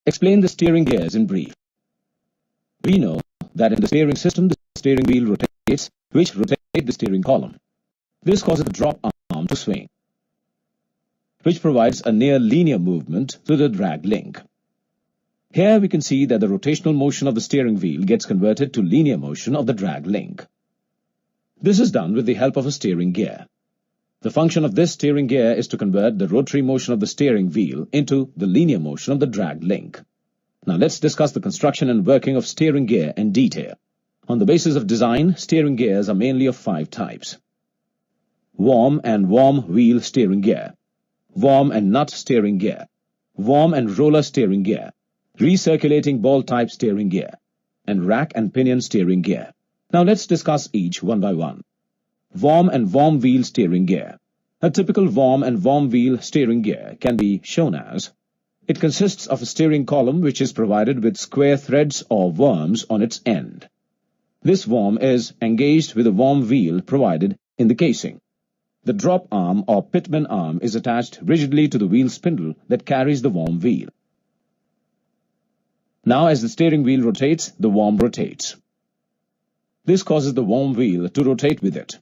explain the steering gears in brief. We know that in the steering system, the steering wheel rotates, which rotate the steering column. This causes the drop arm to swing, which provides a near linear movement to the drag link. Here we can see that the rotational motion of the steering wheel gets converted to linear motion of the drag link. This is done with the help of a steering gear. The function of this steering gear is to convert the rotary motion of the steering wheel into the linear motion of the drag link. Now let's discuss the construction and working of steering gear in detail. On the basis of design, steering gears are mainly of 5 types. Worm and worm wheel steering gear, worm and nut steering gear, worm and roller steering gear, recirculating ball type steering gear, and rack and pinion steering gear. Now let's discuss each one by one. Worm and worm wheel steering gear. A typical worm and worm wheel steering gear can be shown as: it consists of a steering column which is provided with square threads or worms on its end. This worm is engaged with a worm wheel provided in the casing. The drop arm or pitman arm is attached rigidly to the wheel spindle that carries the worm wheel. Now as the steering wheel rotates, the worm rotates. This causes the worm wheel to rotate with it,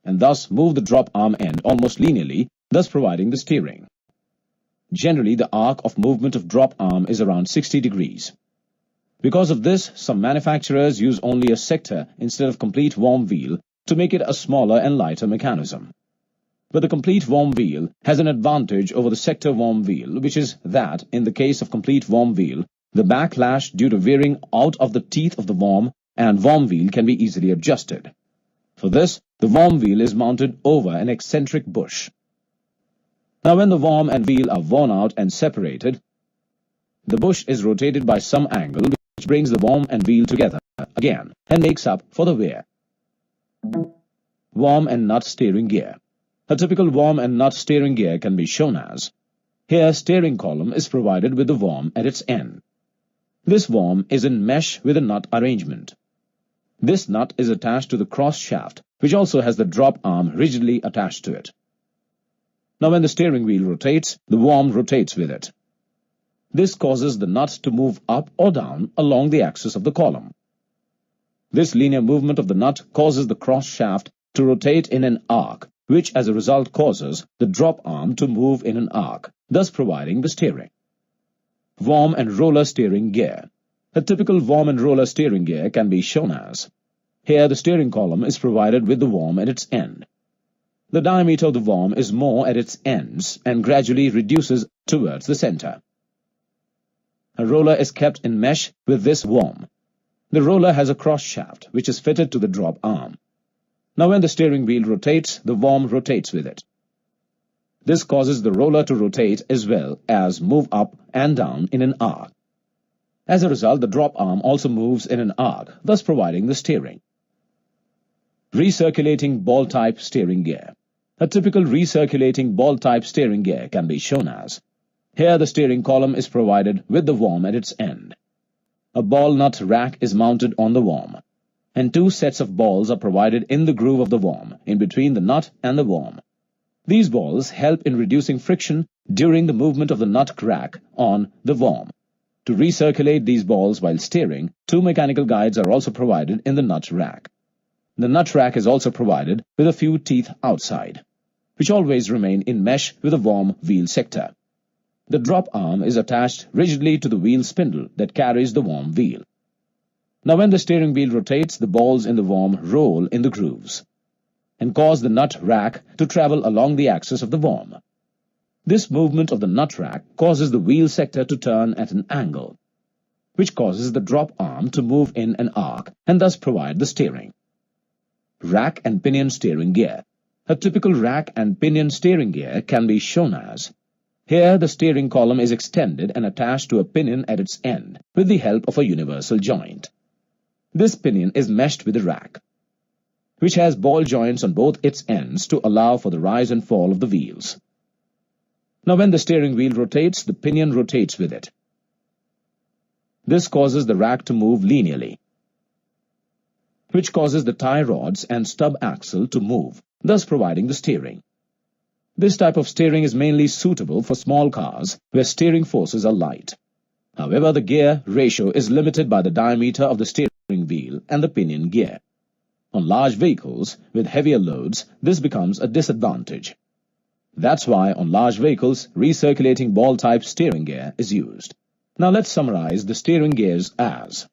and thus move the drop arm end almost linearly, thus providing the steering. Generally, the arc of movement of drop arm is around 60 degrees. Because of this, some manufacturers use only a sector instead of complete worm wheel to make it a smaller and lighter mechanism. But the complete worm wheel has an advantage over the sector worm wheel, which is that, in the case of complete worm wheel, the backlash due to veering out of the teeth of the worm and worm wheel can be easily adjusted. For this, the worm wheel is mounted over an eccentric bush. Now when the worm and wheel are worn out and separated, the bush is rotated by some angle which brings the worm and wheel together again and makes up for the wear. Worm and nut steering gear. A typical worm and nut steering gear can be shown as: here steering column is provided with the worm at its end. This worm is in mesh with a nut arrangement. This nut is attached to the cross shaft, which also has the drop arm rigidly attached to it. Now when the steering wheel rotates, the worm rotates with it. This causes the nut to move up or down along the axis of the column. This linear movement of the nut causes the cross shaft to rotate in an arc, which as a result causes the drop arm to move in an arc, thus providing the steering. Worm and roller steering gear. A typical worm and roller steering gear can be shown as: here the steering column is provided with the worm at its end. The diameter of the worm is more at its ends and gradually reduces towards the center. A roller is kept in mesh with this worm. The roller has a cross shaft which is fitted to the drop arm. Now when the steering wheel rotates, the worm rotates with it. This causes the roller to rotate as well as move up and down in an arc. As a result, the drop arm also moves in an arc, thus providing the steering. Recirculating ball type steering gear. A typical recirculating ball type steering gear can be shown as: here the steering column is provided with the worm at its end. A ball nut rack is mounted on the worm, and 2 sets of balls are provided in the groove of the worm, in between the nut and the worm. These balls help in reducing friction during the movement of the nut rack on the worm. To recirculate these balls while steering, 2 mechanical guides are also provided in the nut rack. The nut rack is also provided with a few teeth outside, which always remain in mesh with the worm wheel sector. The drop arm is attached rigidly to the wheel spindle that carries the worm wheel. Now when the steering wheel rotates, the balls in the worm roll in the grooves and cause the nut rack to travel along the axis of the worm. This movement of the nut rack causes the wheel sector to turn at an angle, which causes the drop arm to move in an arc and thus provide the steering. Rack and pinion steering gear. A typical rack and pinion steering gear can be shown as: here the steering column is extended and attached to a pinion at its end with the help of a universal joint. This pinion is meshed with the rack, which has ball joints on both its ends to allow for the rise and fall of the wheels. Now when the steering wheel rotates, the pinion rotates with it. This causes the rack to move linearly, which causes the tie rods and stub axle to move, thus providing the steering. This type of steering is mainly suitable for small cars where steering forces are light. However, the gear ratio is limited by the diameter of the steering wheel and the pinion gear. On large vehicles with heavier loads, this becomes a disadvantage. That's why on large vehicles, recirculating ball-type steering gear is used. Now let's summarize the steering gears as: